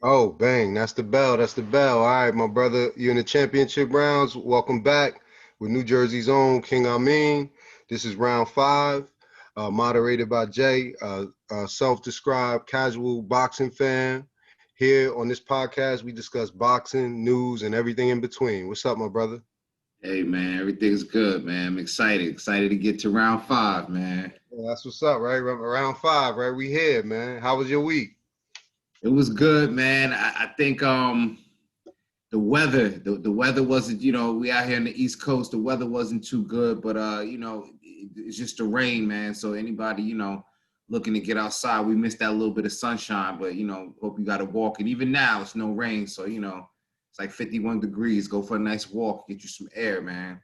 Oh, bang. That's the bell. That's the bell. All right, my brother. You're in the championship rounds. Welcome back with New Jersey's own King Amin. This is round five, moderated by Jay, self-described casual boxing fan. Here on this podcast, we discuss boxing, news, and everything in between. What's up, my brother? Hey man, everything's good, man. I'm excited to get to round five, man. Yeah, that's what's up, right? Round five, right? We here, man. How was your week? It was good, man. I think the weather wasn't, we out here in the East Coast, the weather wasn't too good, but it's just the rain, man. So anybody, looking to get outside, we missed that little bit of sunshine, but hope you got to walk. And even now it's no rain, so it's like 51 degrees. Go for a nice walk, get you some air, man.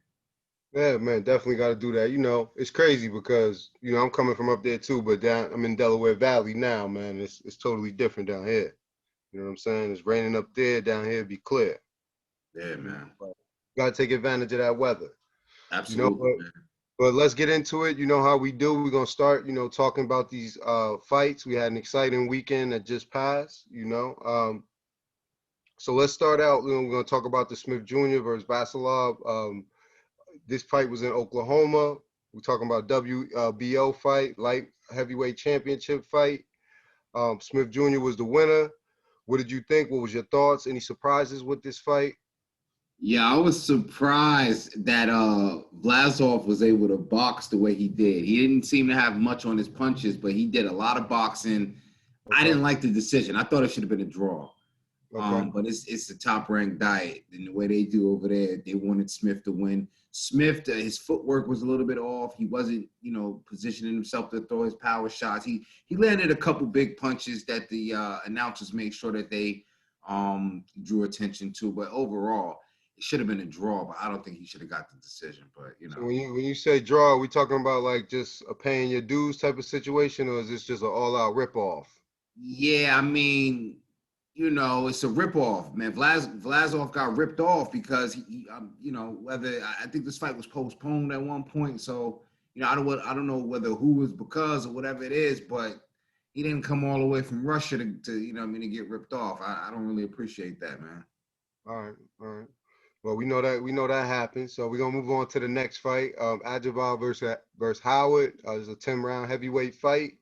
Yeah, man, definitely got to do that. It's crazy because I'm coming from up there too, but down I'm in Delaware Valley now, man. It's totally different down here. You know what I'm saying? It's raining up there, down here be clear. Yeah, man. But got to take advantage of that weather. You know, Absolutely, but man. but let's get into it. You know how we do. We're gonna start, talking about these fights. We had an exciting weekend that just passed. So let's start out. We're gonna talk about the Smith Jr. versus Vasilov. This fight was in Oklahoma. We're talking about WBO fight, light heavyweight championship fight. Smith Jr. was the winner. What did you think? What was your thoughts? Any surprises with this fight? Yeah, I was surprised that Vlasov was able to box the way he did. He didn't seem to have much on his punches, but he did a lot of boxing. I Okay. didn't like the decision. I thought it should have been a draw. Okay. But it's the top ranked diet, and the way they do over there, they wanted Smith to win. Smith, his footwork was a little bit off. He wasn't, positioning himself to throw his power shots. He landed a couple big punches that the announcers made sure that they drew attention to. But overall, it should have been a draw. But I don't think he should have got the decision. But So when you say draw, are we talking about like just a paying your dues type of situation, or is this just an all out rip off? yeah, I mean, it's a ripoff, man. Vlasov got ripped off because whether I think this fight was postponed at one point. So, I don't know whether who was because or whatever it is, but he didn't come all the way from Russia to to get ripped off. I don't really appreciate that, man. All right, all right. Well, we know that happened. So we're gonna move on to the next fight. Ajagba versus Howard. It's a 10-round heavyweight fight.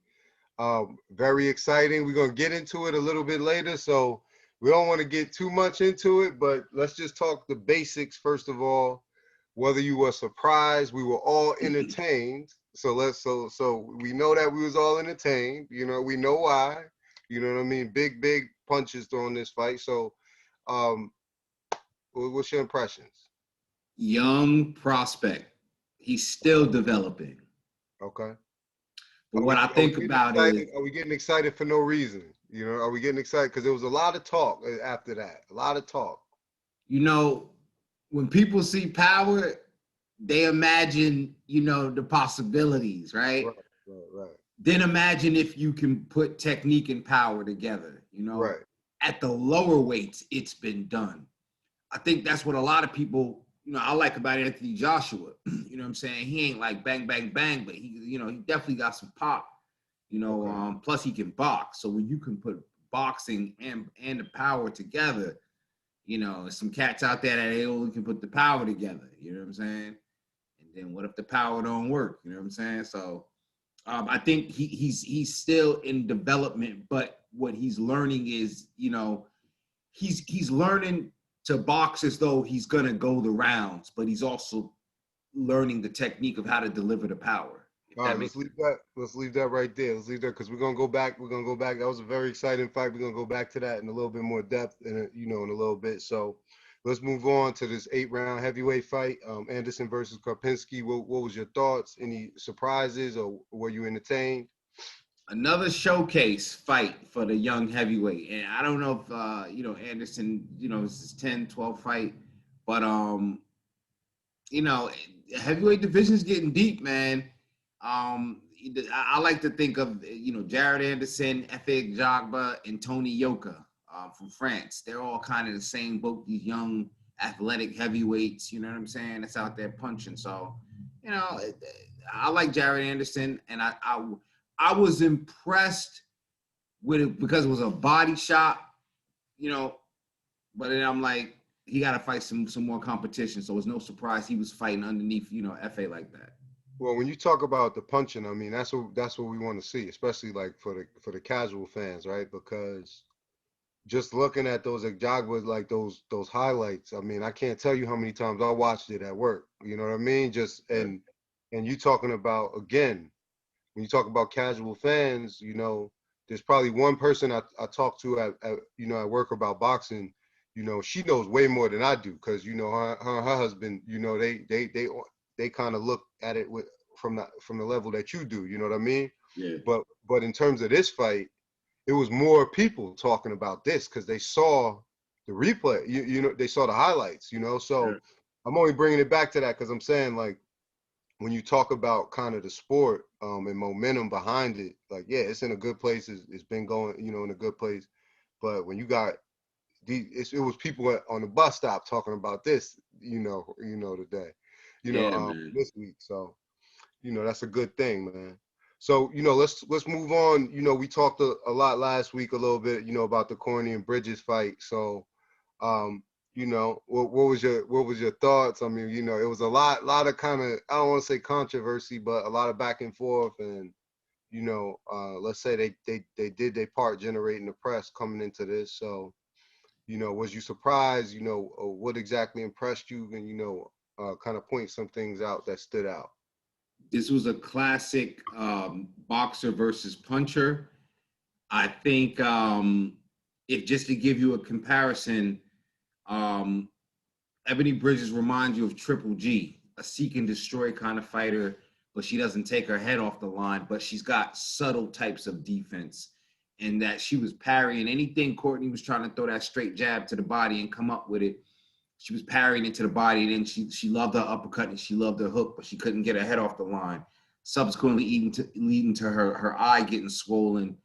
Very exciting. We're gonna get into it a little bit later, so we don't want to get too much into it, but let's just talk the basics first of all. Whether you were surprised, we were all entertained. So we know that we was all entertained. We know why. You know what I mean? Big punches during this fight. So, um, what's your impressions? Young prospect, he's still developing. Okay. But Are what we I are we think getting about is, excited? Are we getting excited for no reason? Are we getting excited because there was a lot of talk after that? A lot of talk. you know, when people see power, they imagine, the possibilities, right? Right, right, Then imagine if you can put technique and power together, right, At the lower weights, it's been done. I think that's what a lot of people, I like about Anthony Joshua. You know what I'm saying? He ain't like bang, bang, bang, but he definitely got some pop, okay, plus he can box. So when you can put boxing and the power together, some cats out there that they only can put the power together. You know what I'm saying? And then what if the power don't work? You know what I'm saying? So I think he's still in development, but what he's learning is, he's learning to box as though he's gonna go the rounds, but he's also learning the technique of how to deliver the power. If all that right. makes Let's sense. leave that. Let's leave that right there. Let's leave that because we're gonna go back. We're gonna go back. That was a very exciting fight. We're gonna go back to that in a little bit more depth, in a little bit. So let's move on to this 8-round heavyweight fight. Anderson versus Karpinsky. What was your thoughts? Any surprises, or were you entertained? Another showcase fight for the young heavyweight, and I don't know if Anderson, this is 10, 12 fight, but you know, heavyweight division's getting deep, man. I like to think of Jared Anderson, Efe Ajagba, and Tony Yoka from France. They're all kind of the same boat. These young athletic heavyweights, you know what I'm saying? That's out there punching. So, you know, I like Jared Anderson, and I was impressed with it because it was a body shot. you know, but then I'm like, he got to fight some more competition. So it's no surprise he was fighting underneath, you know, Efe like that. Well, when you talk about the punching, I mean that's what we want to see, especially like for the casual fans, right? Because just looking at those Ajagba, like those highlights, I mean, I can't tell you how many times I watched it at work. You know what I mean? Just and you talking about, again, when you talk about casual fans, you know, there's probably one person I talk to at you know, at work about boxing. You know, she knows way more than I do, because you know her husband, you know, they kind of look at it with from the level that you do. You know what I mean? Yeah. But in terms of this fight, it was more people talking about this because they saw the replay. You know, they saw the highlights. You know, Yeah. so I'm only bringing it back to that because I'm saying, like, when you talk about kind of the sport and momentum behind it, like, yeah, it's in a good place. It's been going, you know, in a good place. But when you got it was people on the bus stop talking about this, today, Yeah, man. this week. So, that's a good thing, man. So, let's move on. We talked a lot last week, a little bit, about the Courtenay and Bridges fight. So, um, what was your thoughts? I mean, it was a lot of kind of, I don't want to say controversy, but a lot of back and forth, and let's say they did their part generating the press coming into this. So, was you surprised? What exactly impressed you, and kind of point some things out that stood out. This was a classic boxer versus puncher. I think if just to give you a comparison, um, Ebony Bridges reminds you of Triple G, a seek and destroy kind of fighter, but she doesn't take her head off the line, but she's got subtle types of defense, and that she was parrying anything Courtenay was trying to throw that straight jab to the body and come up with it. She was parrying into the body, and then she loved her uppercut and she loved her hook, but she couldn't get her head off the line. Subsequently, leading to her eye getting swollen,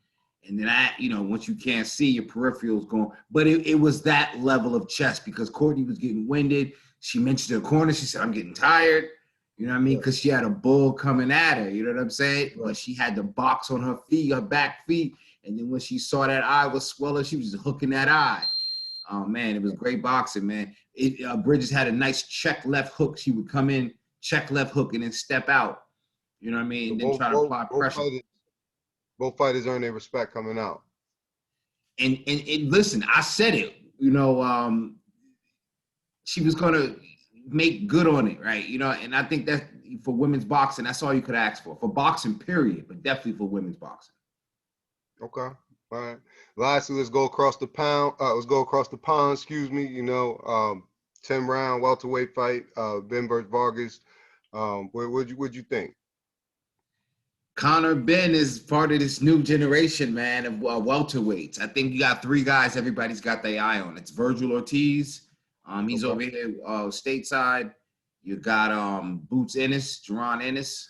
and then that, once you can't see, your peripherals going. But it was that level of chest because Courtenay was getting winded. She mentioned her corner. She said, "I'm getting tired." You know what I mean? Because she had a bull coming at her. You know what I'm saying? Right. But she had the box on her feet, her back feet, and then when she saw that eye was swelling, she was just hooking that eye. Oh man, it was great boxing, man. Bridges had a nice check left hook. She would come in, check left hook, and then step out. You know what I mean? So Then try to apply pressure. Both fighters earn their respect coming out. And listen, I said it. She was gonna make good on it, right? And I think that for women's boxing, that's all you could ask for boxing, period, but definitely for women's boxing. Okay. All right. Lastly, let's go across the pond. Excuse me. 10-round welterweight fight. Benn versus Vargas. What'd you think? Conor Benn is part of this new generation, man, of welterweights. I think you got three guys everybody's got their eye on. It's Virgil Ortiz. He's over here stateside. You got Boots Ennis, Jerron Ennis.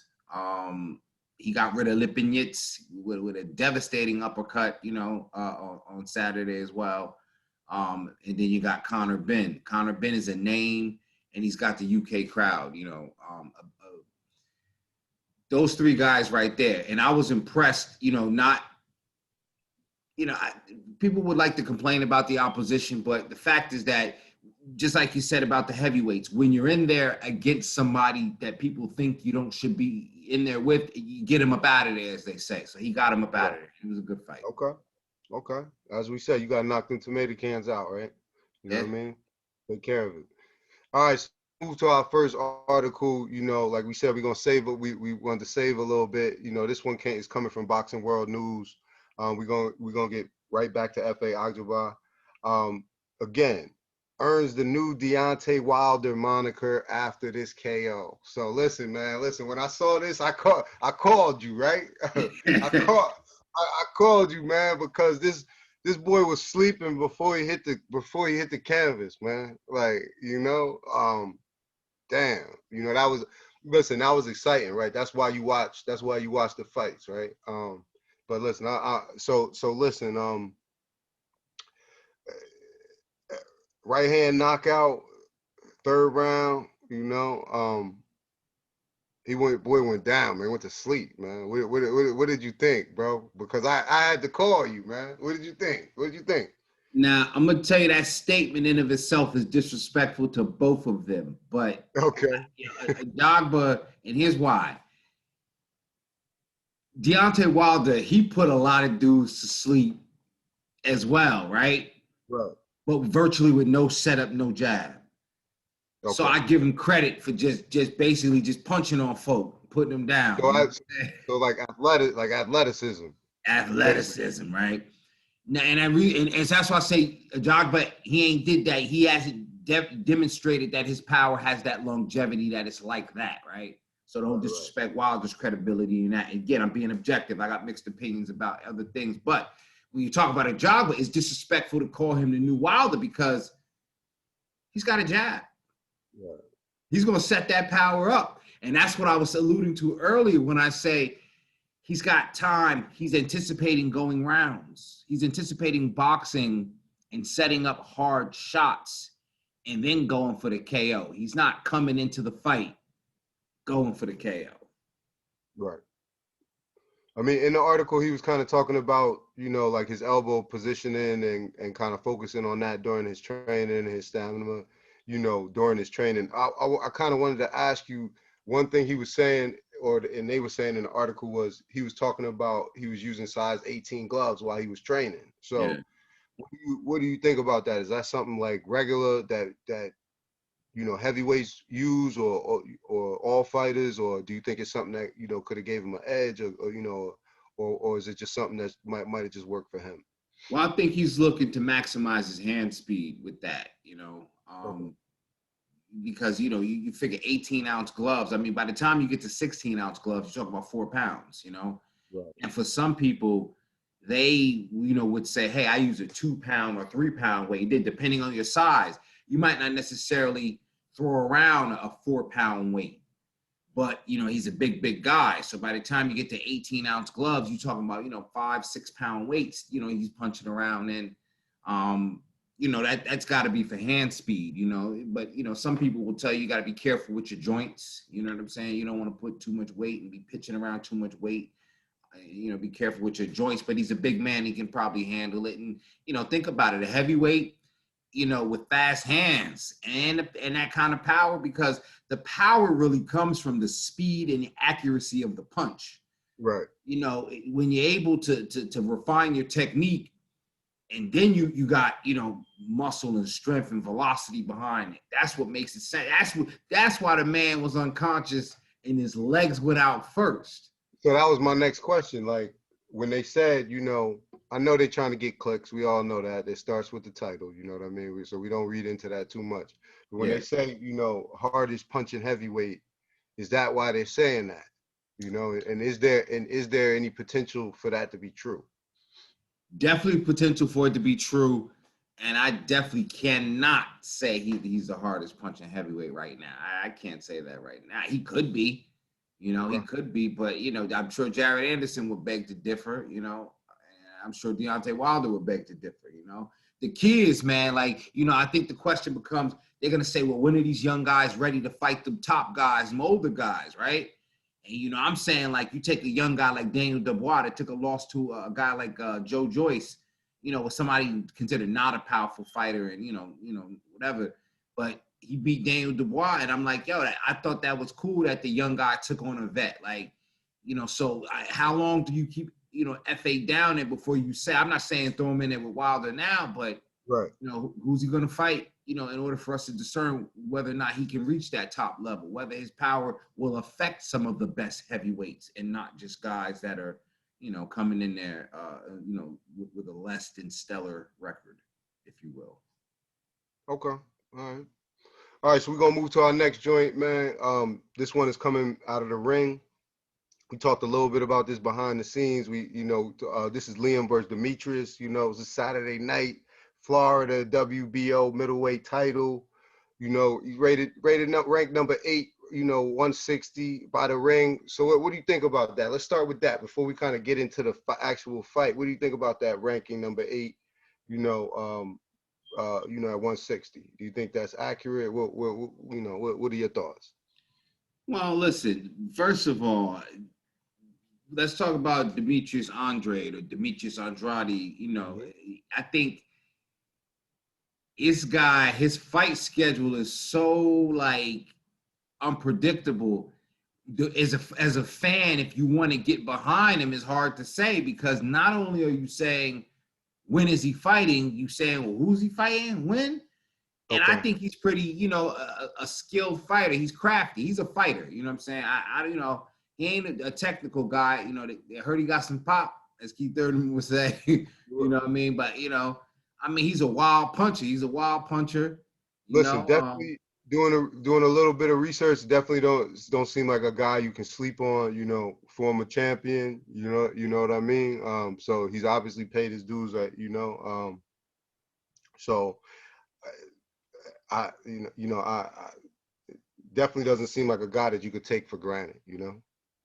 He got rid of Lipinets with a devastating uppercut, on Saturday as well. And then you got Conor Benn. Conor Benn is a name, and he's got the UK crowd, those three guys right there. And I was impressed, people would like to complain about the opposition, but the fact is that, just like you said about the heavyweights, when you're in there against somebody that people think you should be in there with, you get him up out of there, as they say. So he got him up out of there. It was a good fight. Okay. As we said, you got to knock them tomato cans out, right? You know what I mean? Take care of it. All right. So move to our first article. Like we said, we're gonna save it. We wanted to save a little bit. This one is coming from Boxing World News. We're gonna get right back to Efe Ajagba. Again, earns the new Deontay Wilder moniker after this KO. So listen, man. When I saw this, I called you, right? I called you, man, because this boy was sleeping before he hit the canvas, man. Like, damn, that was exciting, right? That's why you watch the fights, right? But listen, so listen, right hand knockout, third round, he went down, man, went to sleep, man. What did you think, bro? Because I had to call you, man. What did you think? Now, I'm gonna tell you that statement in of itself is disrespectful to both of them. But Okay. Ajagba, and here's why. Deontay Wilder, he put a lot of dudes to sleep as well, right? Right. But virtually with no setup, no jab. So Okay. I give him credit for just basically just punching on folk, putting them down. So You know I what I'm saying? so like athleticism, basically. Athleticism, right? Now, and and that's why I say Ajagba, he ain't did that. He hasn't demonstrated that his power has that longevity that it's like that, right? So don't Right. disrespect Wilder's credibility in that. Again, I'm being objective. I got mixed opinions about other things, but when you talk about Ajagba, it's disrespectful to call him the new Wilder because he's got a jab. Right. He's going to set that power up. And that's what I was alluding to earlier when I say he's got time. He's anticipating going rounds. He's anticipating boxing and setting up hard shots and then going for the KO. He's not coming into the fight going for the KO. Right. I mean, in the article, he was kind of talking about, like his elbow positioning and kind of focusing on that during his training and his stamina, during his training. I kind of wanted to ask you one thing he was saying, and they were saying in the article was he was talking about he was using size 18 gloves while he was training. Yeah. So what do you think about that? Is that something like regular that heavyweights use or all fighters, or do you think it's something that, could have gave him an edge or is it just something that might have just worked for him? Well, I think he's looking to maximize his hand speed with that, Okay. because, you figure 18-ounce gloves. I mean, by the time you get to 16-ounce gloves, you're talking about 4 pounds. Right. And for some people, they, would say, hey, I use a 2-pound or 3-pound weight. Then depending on your size, you might not necessarily throw around a 4-pound weight. But, he's a big guy. So by the time you get to 18-ounce gloves, you're talking about, 5-6-pound weights, he's punching around in. That's got to be for hand speed, But, some people will tell you got to be careful with your joints. You know what I'm saying? You don't want to put too much weight and be pitching around too much weight. Be careful with your joints, but he's a big man. He can probably handle it. And, think about it. A heavyweight, with fast hands and that kind of power, because the power really comes from the speed and the accuracy of the punch. Right. When you're able to refine your technique, and then you got, muscle and strength and velocity behind it. That's what makes it sense. That's why the man was unconscious and his legs went out first. So that was my next question. Like when they said, I know they're trying to get clicks. We all know that. It starts with the title, you know what I mean? So we don't read into that too much. But when they say, hardest punching heavyweight, is that why they're saying that? And is there any potential for that to be true? Definitely potential for it to be true. And I definitely cannot say he's the hardest punching heavyweight right now. I can't say that right now. He could be. He could be, but I'm sure Jared Anderson would beg to differ, and I'm sure Deontay Wilder would beg to differ, The key is, man, like, I think the question becomes, they're gonna say, well, when are these young guys ready to fight the top guys, the older guys, right? And I'm saying, like, you take a young guy like Daniel Dubois that took a loss to a guy like Joe Joyce, with somebody considered not a powerful fighter and whatever, but he beat Daniel Dubois, and I'm like, yo, I thought that was cool that the young guy took on a vet. Like, so how long do you keep, Efe down there before you say, I'm not saying throw him in there with Wilder now, but, right. Who's he going to fight, in order for us to discern whether or not he can reach that top level, whether his power will affect some of the best heavyweights and not just guys that are, coming in there, with a less than stellar record, if you will. Okay. All right, so we're gonna move to our next joint, man. This one is coming out of the ring. We talked a little bit about this behind the scenes. This is Liam versus Demetrius. It's a Saturday night, Florida WBO middleweight title. He's ranked number 8. 160 by the ring. So what do you think about that? Let's start with that before we kind of get into the actual fight. What do you think about that ranking number 8? At 160. Do you think that's accurate? What are your thoughts? Well, listen, first of all, let's talk about Demetrius Andrade or Demetrius Andrade. I think this guy, his fight schedule is so like unpredictable. As a fan, if you want to get behind him, it's hard to say because not only are you saying when is he fighting, you saying, well, who's he fighting, when? And I Okay. think he's pretty, a skilled fighter. He's crafty. He's a fighter. You know what I'm saying? He ain't a technical guy. They heard he got some pop, as Keith Thurman would say. You know what I mean? But he's a wild puncher. He's a wild puncher. Listen, definitely doing a little bit of research. Definitely don't seem like a guy you can sleep on. Former champion. You know what I mean. So he's obviously paid his dues. So I definitely doesn't seem like a guy that you could take for granted.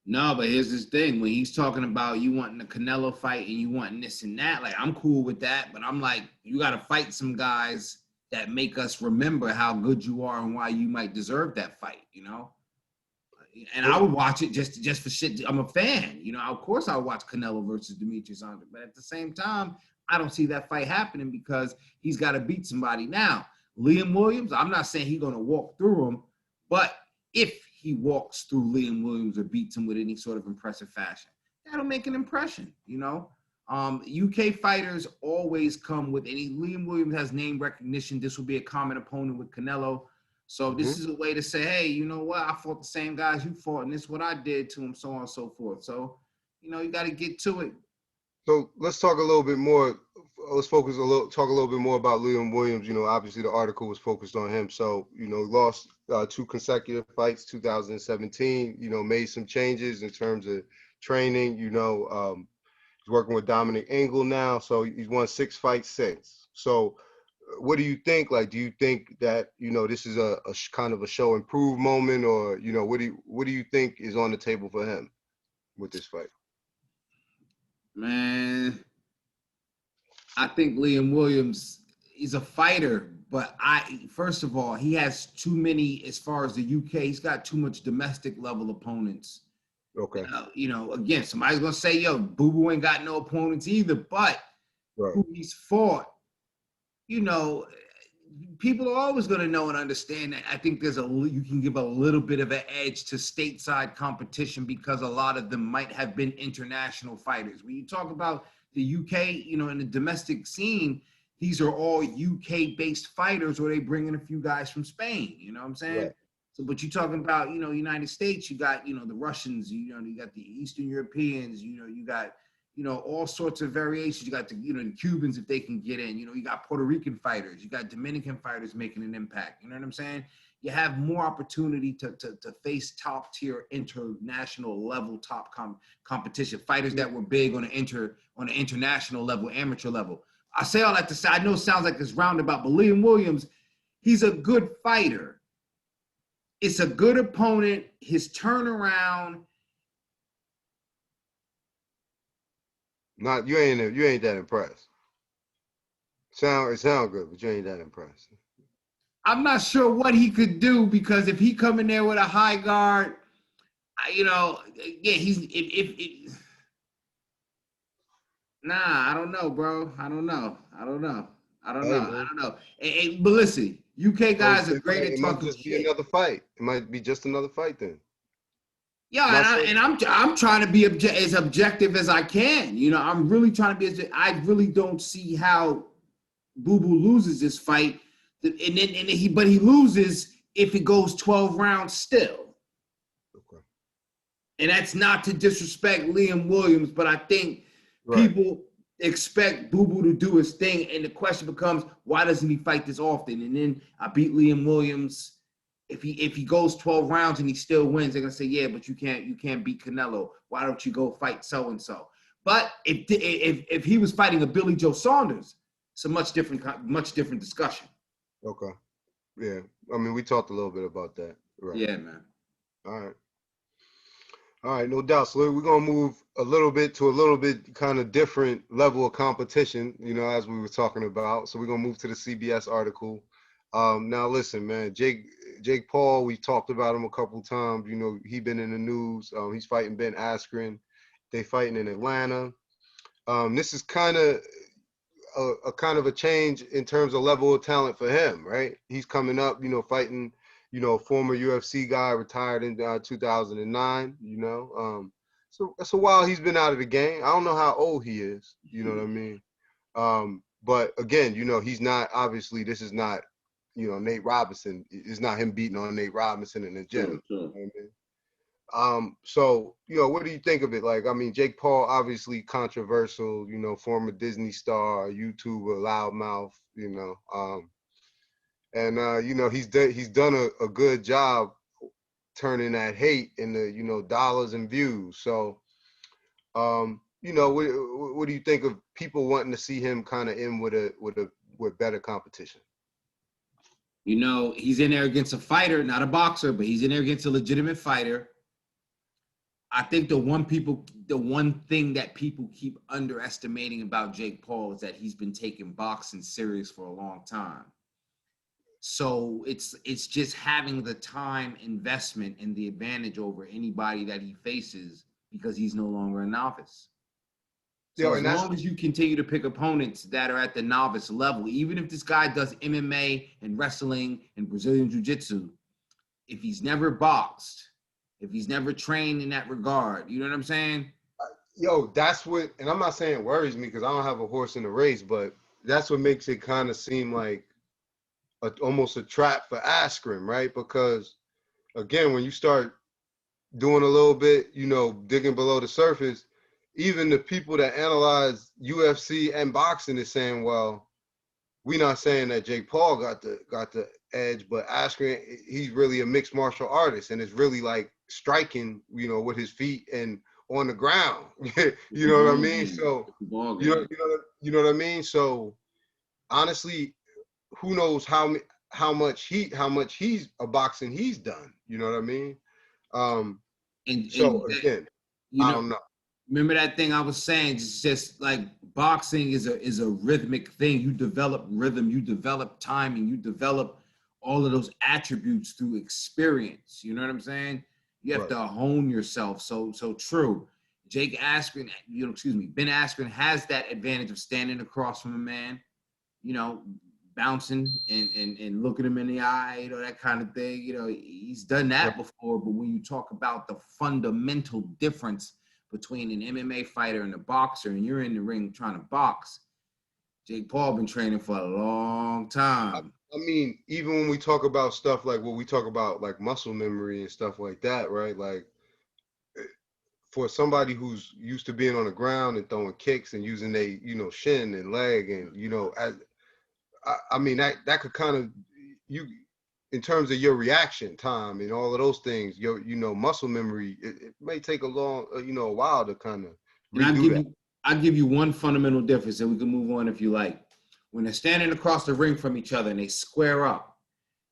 No, but here's this thing. When he's talking about you wanting a Canelo fight and you wanting this and that, like, I'm cool with that. But I'm like, you got to fight some guys that make us remember how good you are and why you might deserve that fight, And I would watch it just for shit. I'm a fan. Of course I'll watch Canelo versus Demetrius Andrade. But at the same time, I don't see that fight happening because he's got to beat somebody. Now, Liam Williams, I'm not saying he's going to walk through him, but if he walks through Liam Williams or beats him with any sort of impressive fashion, that'll make an impression, UK fighters always come with Liam Williams has name recognition. This will be a common opponent with Canelo. So this is a way to say, hey, you know what? I fought the same guys you fought, and this is what I did to him, so on and so forth. So, you got to get to it. So let's talk a little bit more. Let's talk a little bit more about Liam Williams. Obviously the article was focused on him. So, lost 2 consecutive fights, 2017, made some changes in terms of training, he's working with Dominic Engel now. So he's won 6 fights since. So what do you think? Like, do you think that, this is a kind of a show improve moment, or, what do you think is on the table for him with this fight? Man, I think Liam Williams, he's a fighter, but first of all, he has too many, as far as the UK, he's got too much domestic level opponents. Okay. Again, somebody's going to say, yo, Boo Boo ain't got no opponents either, but who he's fought, people are always going to know and understand that. I think you can give a little bit of an edge to stateside competition because a lot of them might have been international fighters. When you talk about the UK, in the domestic scene, these are all UK-based fighters, or they bring in a few guys from Spain. You know what I'm saying? Right. So, but you're talking about, United States, you got, the Russians, you got the Eastern Europeans, you got, all sorts of variations. You got the Cubans, if they can get in, you got Puerto Rican fighters, you got Dominican fighters making an impact. You know what I'm saying? You have more opportunity to face top tier international level competition, fighters that were big on an international level, amateur level. I say all that to say, I know it sounds like it's roundabout, but Liam Williams, he's a good fighter. It's a good opponent. His turnaround. You ain't that impressed. It sound good, but you ain't that impressed. I'm not sure what he could do, because if he come in there with a high guard, nah, I don't know, bro. I don't know. But listen, UK guys are great at talking shit. It might just be another fight. It might be just another fight then. Yeah, I'm trying to be as objective as I can. I'm really trying to be. I really don't see how Boo Boo loses this fight, but he loses if it goes 12 rounds still. Okay. And that's not to disrespect Liam Williams, but I think people expect Boo Boo to do his thing, and the question becomes, why doesn't he fight this often? And then I beat Liam Williams. If he goes 12 rounds and he still wins, they're gonna say, yeah, but you can't beat Canelo. Why don't you go fight so and so? But if he was fighting a Billy Joe Saunders, it's a much different discussion. Okay. Yeah. I mean, we talked a little bit about that. Right. Yeah, man. All right, no doubt. So we're gonna move a little bit kind of different level of competition, as we were talking about. So we're gonna move to the CBS article. Now listen, man, Jake Paul, we talked about him a couple times. He been in the news. He's fighting Ben Askren. They fighting in Atlanta. This is kind of, a kind of a change in terms of level of talent for him, right? He's coming up, fighting, former UFC guy, retired in 2009. So that's a while he's been out of the game. I don't know how old he is. You know what I mean? But again, he's not, obviously this is not, Nate Robinson. It's not him beating on Nate Robinson in the gym. Sure. You know what I mean? So, what do you think of it? Like, I mean, Jake Paul, obviously controversial, former Disney star, YouTuber, loudmouth, he's done a good job turning that hate into, dollars and views. So, what do you think of people wanting to see him kind of in with better competition? He's in there against a fighter, not a boxer, but he's in there against a legitimate fighter. I think the one thing that people keep underestimating about Jake Paul is that he's been taking boxing serious for a long time. So it's just having the time investment and the advantage over anybody that he faces because he's no longer a novice. So as long as you continue to pick opponents that are at the novice level, even if this guy does MMA and wrestling and Brazilian Jiu-Jitsu, if he's never boxed, if he's never trained in that regard, you know what I'm saying? That's what, and I'm not saying it worries me because I don't have a horse in the race, but that's what makes it kind of seem like almost a trap for Askren, right? Because again, when you start doing a little bit, digging below the surface, even the people that analyze UFC and boxing is saying, well, we're not saying that Jake Paul got the edge, but Askren, he's really a mixed martial artist, and it's really like striking, with his feet and on the ground. You know what I mean? So you know what I mean? So honestly, who knows how much he's a boxing he's done. You know what I mean? Again, I don't know. Remember that thing I was saying? It's just like boxing is a rhythmic thing. You develop rhythm, you develop timing, you develop all of those attributes through experience. You know what I'm saying? You have to hone yourself. So true. Ben Askren has that advantage of standing across from a man, bouncing and looking him in the eye, that kind of thing. He's done that before. But when you talk about the fundamental difference between an MMA fighter and a boxer, and you're in the ring trying to box, Jake Paul been training for a long time. I mean, even when we talk about stuff like what we talk about, like muscle memory and stuff like that, right? Like for somebody who's used to being on the ground and throwing kicks and using their, shin and leg, and I mean that could kind of in terms of your reaction time and all of those things, your muscle memory, it may take a long a while to kind of redo that. I'll give you one fundamental difference, and we can move on if you like. When they're standing across the ring from each other and they square up,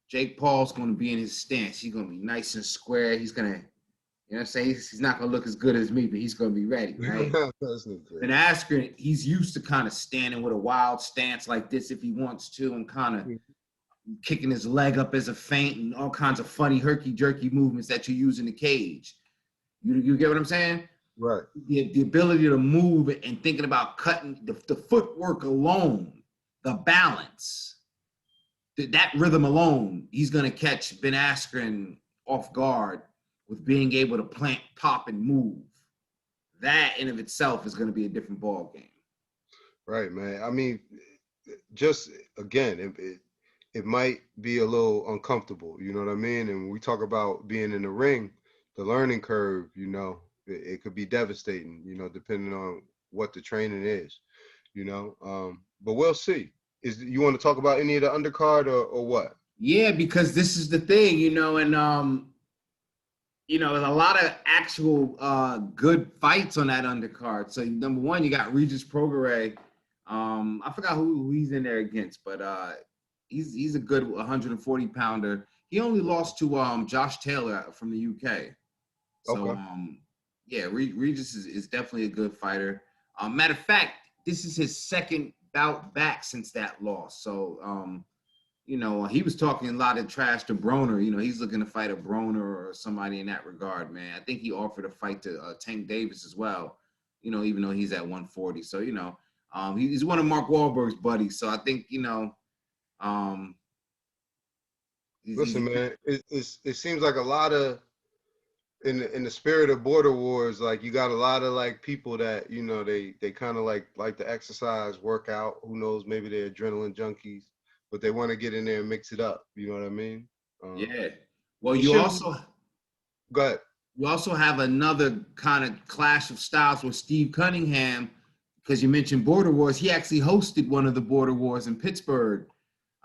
Jake Paul's going to be in his stance. He's going to be nice and square. He's going to, you know what I'm saying? He's not going to look as good as me, but he's going to be ready, right? And Askren, he's used to kind of standing with a wild stance like this if he wants to, and kind of kicking his leg up as a feint and all kinds of funny herky-jerky movements that you use in the cage. You get what I'm saying? Right. The ability to move and thinking about cutting the footwork alone, the balance, that rhythm alone, he's going to catch Ben Askren off guard with being able to plant, pop, and move. That in of itself is going to be a different ball game. Right, man. I mean, just again, it might be a little uncomfortable, you know what I mean? And when we talk about being in the ring, the learning curve, it could be devastating, depending on what the training is, but we'll see. You want to talk about any of the undercard or what? Yeah, because this is the thing, and there's a lot of actual good fights on that undercard. So number one, you got Regis Prograis. I forgot who he's in there against, but he's a good 140 pounder. He only lost to Josh Taylor from the UK. So okay. Regis is definitely a good fighter. Matter of fact, this is his second bout back since that loss. So he was talking a lot of trash to Broner. He's looking to fight a Broner or somebody in that regard, man. I think he offered a fight to Tank Davis as well, even though he's at 140. So, He's one of Mark Wahlberg's buddies, so I think um, Listen, man, it seems like a lot of in the spirit of border wars, like you got a lot of like people that they kind of like to exercise, work out. Who knows? Maybe they're adrenaline junkies, but they want to get in there and mix it up. You know what I mean? Yeah. Well, It you shouldn't be. also Go ahead. you also have another kind of clash of styles with Steve Cunningham, because you mentioned border wars. He actually hosted one of the border wars in Pittsburgh.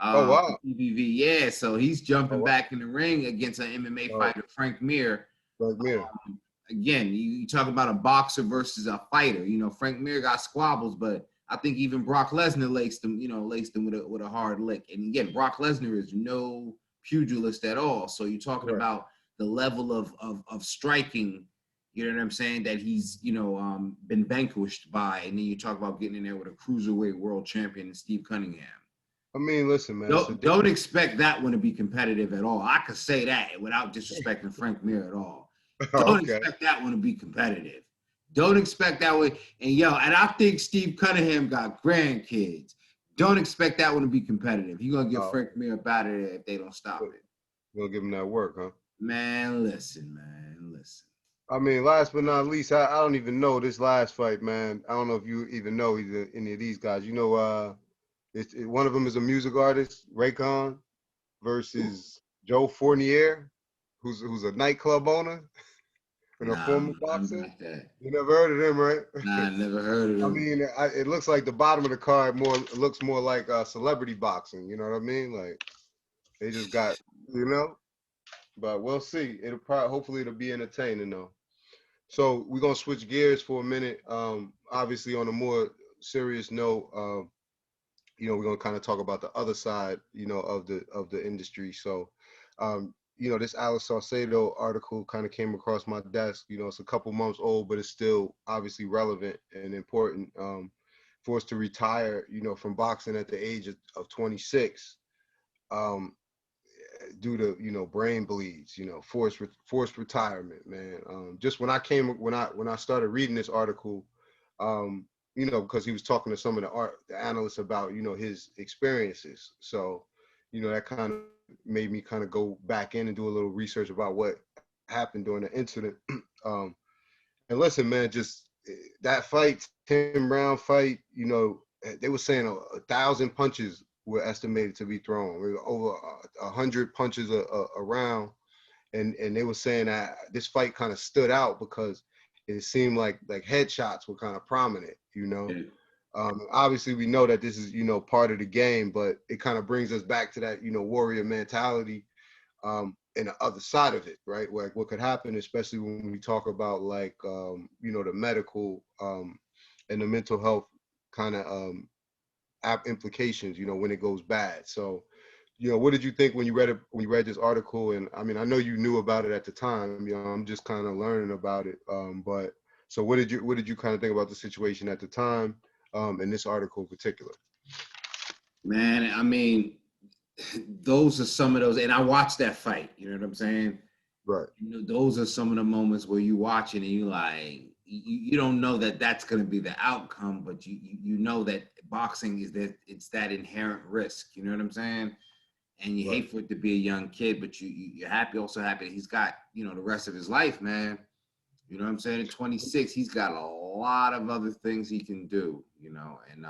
Oh wow. TVV, yeah. So he's Oh jumping wow. back in the ring against an MMA Oh, fighter, Frank Mir. like me. Again, you talk about a boxer versus a fighter. Frank Mir got squabbles, but I think even Brock Lesnar laced him with a hard lick. And again, Brock Lesnar is no pugilist at all. So you're talking Right. about the level of striking, you know what I'm saying, that he's been vanquished by. And then you talk about getting in there with a cruiserweight world champion, Steve Cunningham. I mean, listen, man. It's a Don't expect that one to be competitive at all. I could say that without disrespecting Frank Mir at all. Don't okay. expect that one to be competitive. Don't expect that one. And I think Steve Cunningham got grandkids. Don't expect that one to be competitive. He's gonna get Frank Mir up out of there if they don't stop it. We'll give him that work, huh? Man, listen. I mean, last but not least, I don't even know this last fight, man. I don't know if you even know any of these guys. One of them is a music artist, Raycon, versus Joe Fournier, who's a nightclub owner and a Nah, former I'm boxer. not that. You never heard of him, right? Nah, I never heard of I him. mean, it looks like the bottom of the card looks more like celebrity boxing. You know what I mean? Like they just got, But we'll see. Hopefully it'll be entertaining though. So we're gonna switch gears for a minute. Obviously on a more serious note, we're gonna kind of talk about the other side, of the industry. So, this Alex Saucedo article kind of came across my desk. It's a couple months old, but it's still obviously relevant and important. Forced to retire, from boxing at the age of 26. Due to brain bleeds, forced retirement, man. Just when I started reading this article, because he was talking to some of the analysts about his experiences. So that kind of made me kind of go back in and do a little research about what happened during the incident. And listen, man, just that fight, Tim Brown fight, they were saying 1,000 punches were estimated to be thrown. We were over 100 punches around, and they were saying that this fight kind of stood out because it seemed like headshots were kind of prominent. Yeah. Obviously, we know that this is part of the game, but it kind of brings us back to that warrior mentality, and the other side of it, right? Like what could happen, especially when we talk about the medical and the mental health kind of implications, when it goes bad. So, what did you think when you read this article? And I mean, I know you knew about it at the time. I'm just kind of learning about it. But so what did you kind of think about the situation at the time, in this article in particular? Man, I mean, those are some of those, and I watched that fight. You know what I'm saying? Right. Those are some of the moments where you watch it and you like, you don't know that that's going to be the outcome, but you know that boxing it's that inherent risk. You know what I'm saying? And you hate for it to be a young kid, but you're also happy that he's got the rest of his life, man. You know what I'm saying? At 26, he's got a lot of other things he can do. And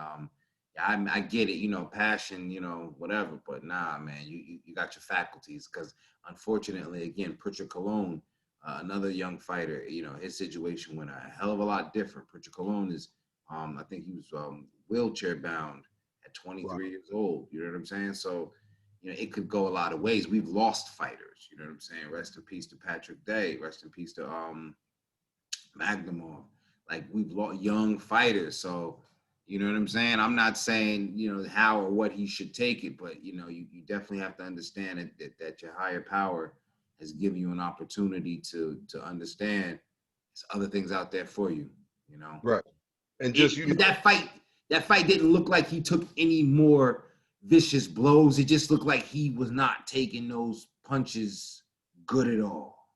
I get it, passion, whatever, but nah, man, you got your faculties, because unfortunately, again, Pritchard Colon, another young fighter, his situation went a hell of a lot different. Pritchard Colon is, I think he was wheelchair bound at 23 years old. You know what I'm saying? So, it could go a lot of ways. We've lost fighters. You know what I'm saying? Rest in peace to Patrick Day. Rest in peace to Magnumov. Like, we've lost young fighters. So, you know what I'm saying? I'm not saying, how or what he should take it, but, you definitely have to understand that your higher power has given you an opportunity to understand there's other things out there for you, Right. And just, that fight didn't look like he took any more vicious blows. It just looked like he was not taking those punches good at all.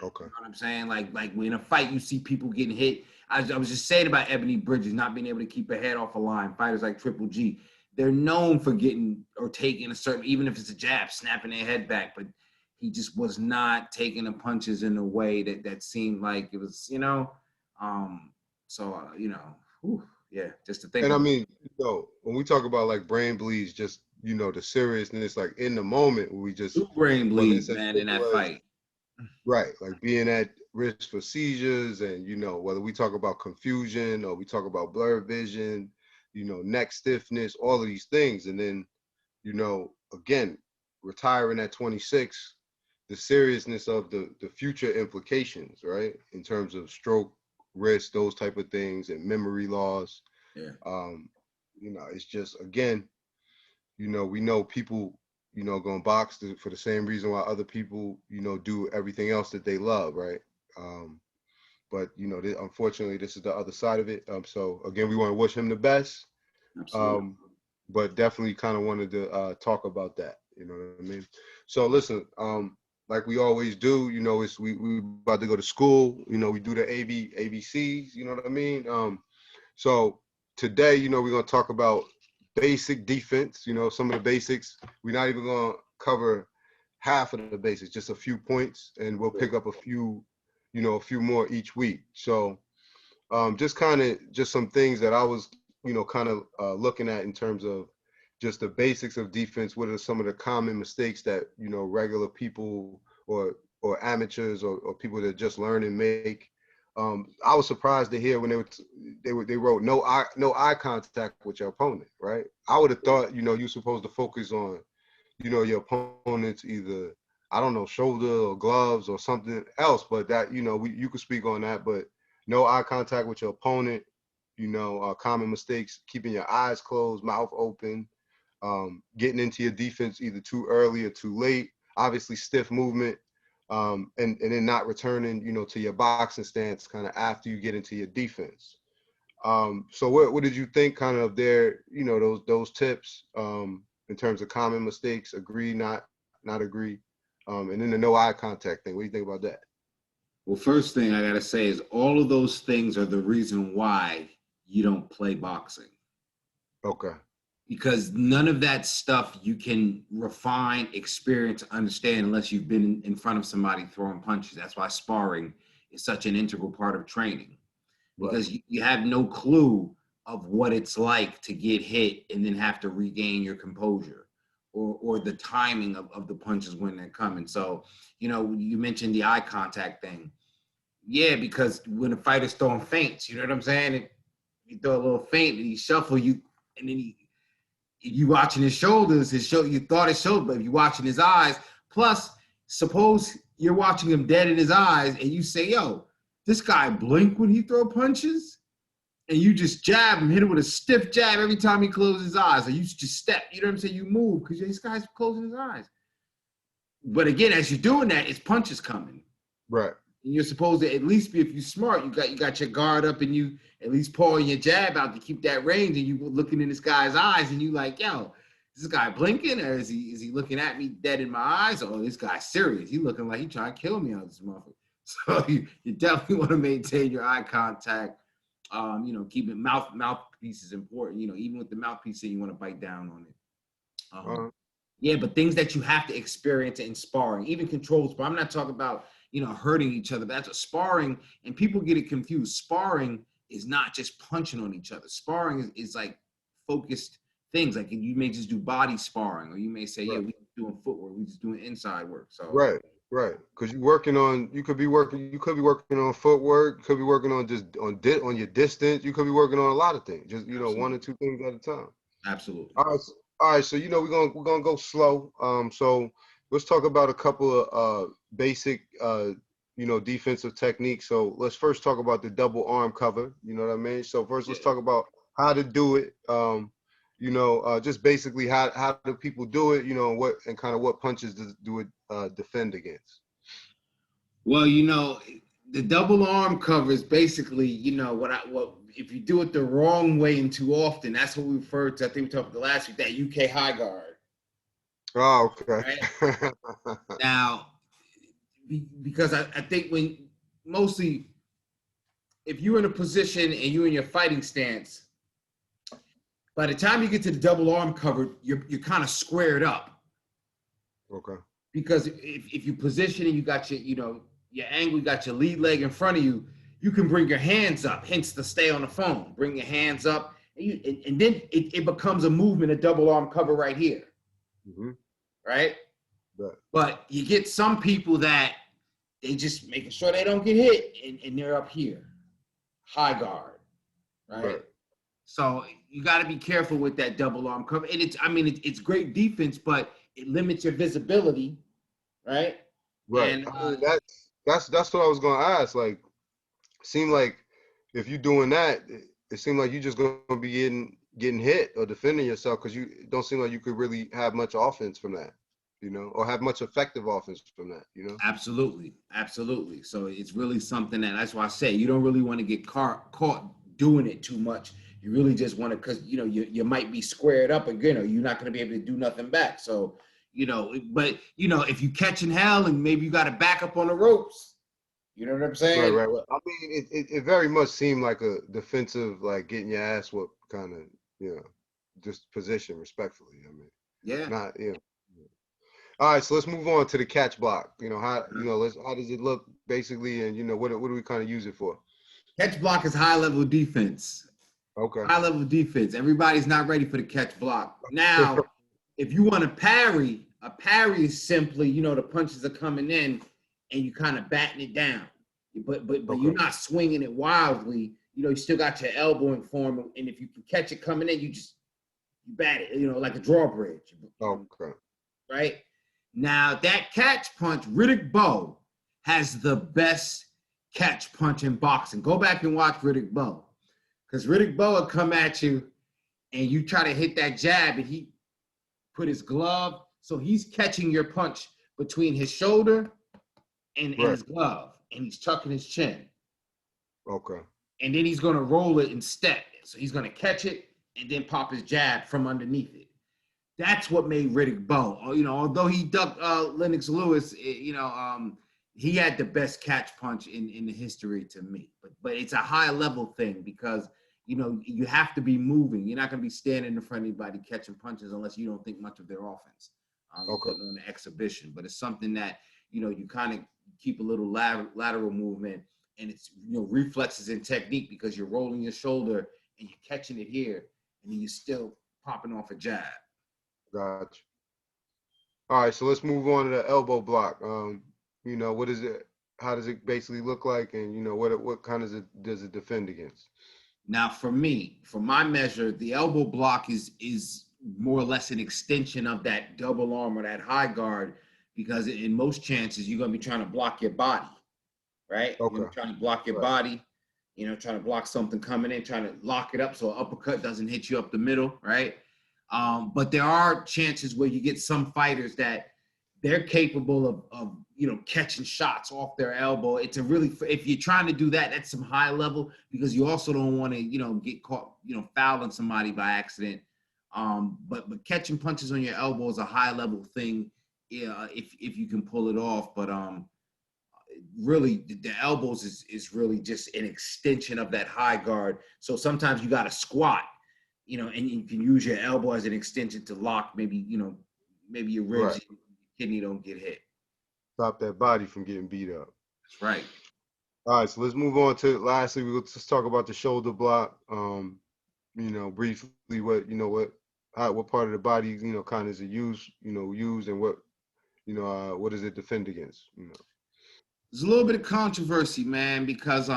Okay. You know what I'm saying? Like when in a fight you see people getting hit. I was just saying about Ebony Bridges not being able to keep her head off a line. Fighters like Triple G, they're known for getting or taking a certain, even if it's a jab, snapping their head back, but he just was not taking the punches in a way that seemed like it was, you know. Yeah, just to think And I about. mean, when we talk about like brain bleeds, just the seriousness, like in the moment, we just, Two brain whether bleeds, it's as man, in that simple as fight. right, like being at risk for seizures, and whether we talk about confusion or we talk about blurred vision, neck stiffness, all of these things, and then again, retiring at 26, the seriousness of the future implications, right, in terms of stroke risk, those type of things, and memory loss. Yeah. It's just, again, we know people, going box for the same reason why other people, do everything else that they love, right? But unfortunately, this is the other side of it. So again, we want to wish him the best. Absolutely. But definitely kind of wanted to talk about that. You know what I mean? So listen, like we always do, it's we about to go to school. We do the ABCs. You know what I mean? So today, we're gonna talk about basic defense. Some of the basics. We're not even gonna cover half of the basics, just a few points, and we'll pick up a few more each week. So just some things that I was, looking at in terms of just the basics of defense. What are some of the common mistakes that, regular people or amateurs or people that just learn and make? I was surprised to hear when they wrote no eye contact with your opponent, right? I would have thought, you're supposed to focus on, your opponent's either, I don't know, shoulder or gloves or something else, but that, you could speak on that, but no eye contact with your opponent, common mistakes, keeping your eyes closed, mouth open, getting into your defense either too early or too late, obviously stiff movement, and then not returning, to your boxing stance kind of after you get into your defense. So what did you think kind of there, those tips, in terms of common mistakes, agree, not agree, and then the no eye contact thing? What do you think about that? Well, first thing I gotta say is all of those things are the reason why you don't play boxing. Okay. Because none of that stuff you can refine, experience, understand unless you've been in front of somebody throwing punches. That's why sparring is such an integral part of training. Because Right. you have no clue of what it's like to get hit and then have to regain your composure, or the timing of the punches when they're coming. So, you mentioned the eye contact thing. Yeah, because when a fighter's throwing feints, you know what I'm saying? And you throw a little feint and he shuffle you, and then you watching his shoulders, you thought his shoulder, but if you watching his eyes, plus suppose you're watching him dead in his eyes and you say, yo, this guy blink when he throw punches, and you just jab him, hit him with a stiff jab every time he closes his eyes, or you just step, you know what I'm saying? You move because this guy's closing his eyes. But again, as you're doing that, it's punches coming. Right. And you're supposed to at least be, if you're smart, you got your guard up and you at least pulling your jab out to keep that range, and you looking in this guy's eyes and you like, yo, is this guy blinking, or is he looking at me dead in my eyes? Or this guy's serious. He looking like he trying to kill me on this motherfucker. So you definitely want to maintain your eye contact. Keeping mouthpiece is important. Even with the mouthpiece, you want to bite down on it. Yeah, but things that you have to experience in sparring, even controlled sparring. I'm not talking about hurting each other. But that's what sparring, and people get it confused. Sparring is not just punching on each other. Sparring is like focused things. Like you may just do body sparring, or you may say, yeah, Right. we doing footwork, we just doing inside work. So Right. Right. Because you could be working on footwork. You could be working on just on your distance. You could be working on a lot of things. Just one or absolutely, two things at a time. absolutely. All right. All right. So we're gonna go slow. So let's talk about a couple of basic defensive techniques. So let's first talk about the double arm cover. You know what I mean? So first let's Yeah. talk about how to do it. Just basically how do people do it? What and kind of what punches do it defend against? Well, the double arm cover is basically, what if you do it the wrong way and too often, that's what we referred to. I think we talked about the last week, that UK high guard, Oh, okay. right? Now, because I think when mostly if you're in a position and you're in your fighting stance, by the time you get to the double arm cover, you're kind of squared up. Okay. Because if you position and you got your angle, you got your lead leg in front of you, you can bring your hands up, hence the stay on the phone. Bring your hands up, and then it becomes a movement, a double arm cover right here. Mm-hmm. Right? Right. But you get some people that they just making sure they don't get hit, and they're up here, high guard, right? So you got to be careful with that double arm cover. And it's great defense, but it limits your visibility, right? Right. And I mean, that's what I was gonna ask. Like, seem like if you're doing that, it seemed like you're just gonna be getting hit or defending yourself because you don't seem like you could really have much offense from that, or have much effective offense from that, Absolutely. So it's really something that's why I say you don't really want to get caught doing it too much. You really just want to, because you might be squared up again, or you're not going to be able to do nothing back. So but if you catching hell and maybe you got to back up on the ropes, you know what I'm saying? Right. I mean, it very much seemed like a defensive, like getting your ass whooped kind of, just position, respectfully. I mean, Yeah. not. All right, so let's move on to the catch block. How does it look basically, and what do we kind of use it for? Catch block is high level defense. Okay. High level defense. Everybody's not ready for the catch block. Now, if you want to parry, a parry is simply, the punches are coming in and you kind of batting it down. But Okay. you're not swinging it wildly. You still got your elbow in form, and if you can catch it coming in, you bat it, like a drawbridge. Okay. Right? Now, that catch punch, Riddick Bowe has the best catch punch in boxing. Go back and watch Riddick Bowe. Because Riddick Bowe will come at you and you try to hit that jab and he put his glove. So he's catching your punch between his shoulder and his glove. And he's tucking his chin. Okay. And then he's going to roll it and step. So he's going to catch it and then pop his jab from underneath it. That's what made Riddick Bowe. Although he ducked Lennox Lewis, he had the best catch punch in the history to me. But it's a high level thing because you have to be moving. You're not going to be standing in front of anybody catching punches unless you don't think much of their offense. Putting on an exhibition, but it's something that you kind of keep a little lateral movement, and it's reflexes and technique because you're rolling your shoulder and you're catching it here, and then you're still popping off a jab. Gotcha. All right, so let's move on to the elbow block. What is it? How does it basically look like, and what kind of does it defend against? Now, for me, for my measure, the elbow block is more or less an extension of that double arm or that high guard, because in most chances you're gonna be trying to block your body, right? Okay. You're trying to block your body, trying to block something coming in, trying to lock it up so an uppercut doesn't hit you up the middle, right? But there are chances where you get some fighters that they're capable of catching shots off their elbow. It's if you're trying to do that, that's some high level, because you also don't want to get caught fouling somebody by accident. But catching punches on your elbow is a high level thing, if you can pull it off. But really the elbows is really just an extension of that high guard. So sometimes you got to squat, and you can use your elbow as an extension to lock maybe your ribs, your kidney don't get hit. Stop that body from getting beat up. That's right. All right, so let's move on to lastly. Let's talk about the shoulder block. Briefly, what part of the body kind of is it used, and what does it defend against? There's a little bit of controversy, man, because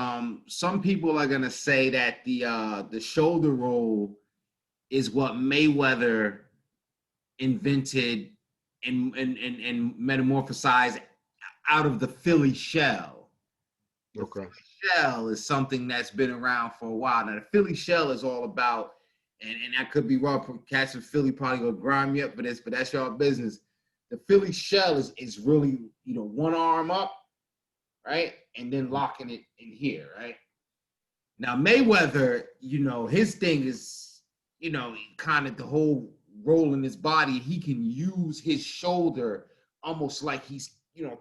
some people are gonna say that the shoulder roll is what Mayweather invented and metamorphosized out of the Philly shell. The Philly shell is something that's been around for a while. Now, the Philly shell is all about, and I could be wrong, cats in Philly probably gonna grind me up for this, but that's y'all business. The Philly shell is really, one arm up, right? And then locking it in here, right? Now, Mayweather, his thing is, kind of the whole roll in his body. He can use his shoulder almost like he's,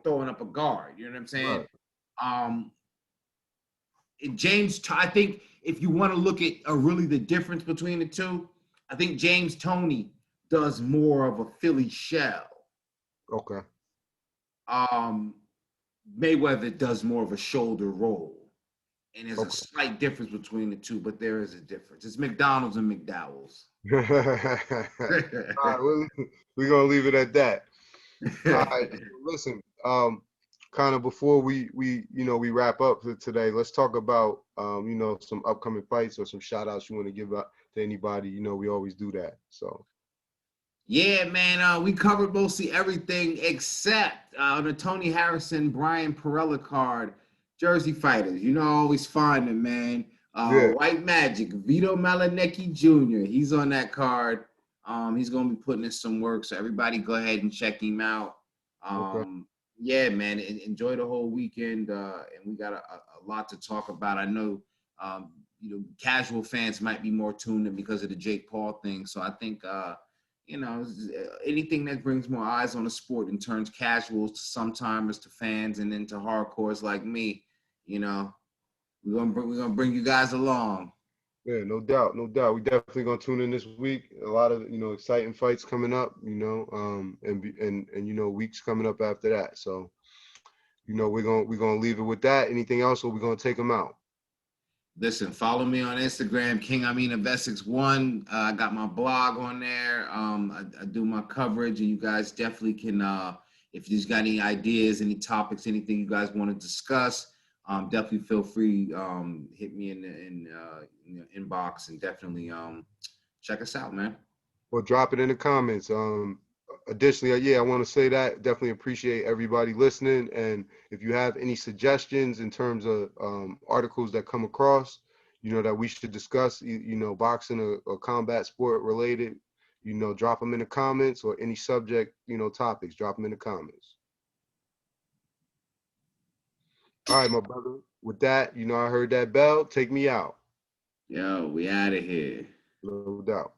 throwing up a guard. You know what I'm saying? Right. I think if you want to look at really the difference between the two, I think James Toney does more of a Philly shell. Okay. Mayweather does more of a shoulder roll. And there's a Okay. slight difference between the two, but there is a difference. It's McDonald's and McDowell's. All right, we're gonna leave it at that. All right, so listen, kind of before we wrap up for today, let's talk about some upcoming fights or some shout outs you want to give out to anybody. We always do that. So Yeah, man, we covered mostly everything except the Tony Harrison, Brian Perella card, Jersey fighters. Always find them, man. yeah, White Magic, Vito Malinecki Jr. He's on that card. He's gonna be putting in some work, so everybody go ahead and check him out. okay. Yeah, man, enjoy the whole weekend, and we got a lot to talk about. I know, casual fans might be more tuned in because of the Jake Paul thing. So I think, anything that brings more eyes on the sport and turns casuals to sometimers to fans and then to hardcores like me, we're gonna bring you guys along. Yeah, no doubt, no doubt. We definitely gonna tune in this week. A lot of exciting fights coming up. And weeks coming up after that. So we're gonna leave it with that. Anything else, or we're gonna take them out? Listen, follow me on Instagram, King Amin of Essex 1. I got my blog on there. I do my coverage, and you guys definitely can, if you just got any ideas, any topics, anything you guys want to discuss, definitely feel free. Hit me in the inbox and definitely check us out, man. Or drop it in the comments. Additionally, yeah, I want to say that definitely appreciate everybody listening. And if you have any suggestions in terms of articles that come across, that we should discuss, boxing or combat sport related, drop them in the comments, or any subject, topics, drop them in the comments. All right, my brother. With that, I heard that bell. Take me out. Yo, we out of here. No doubt.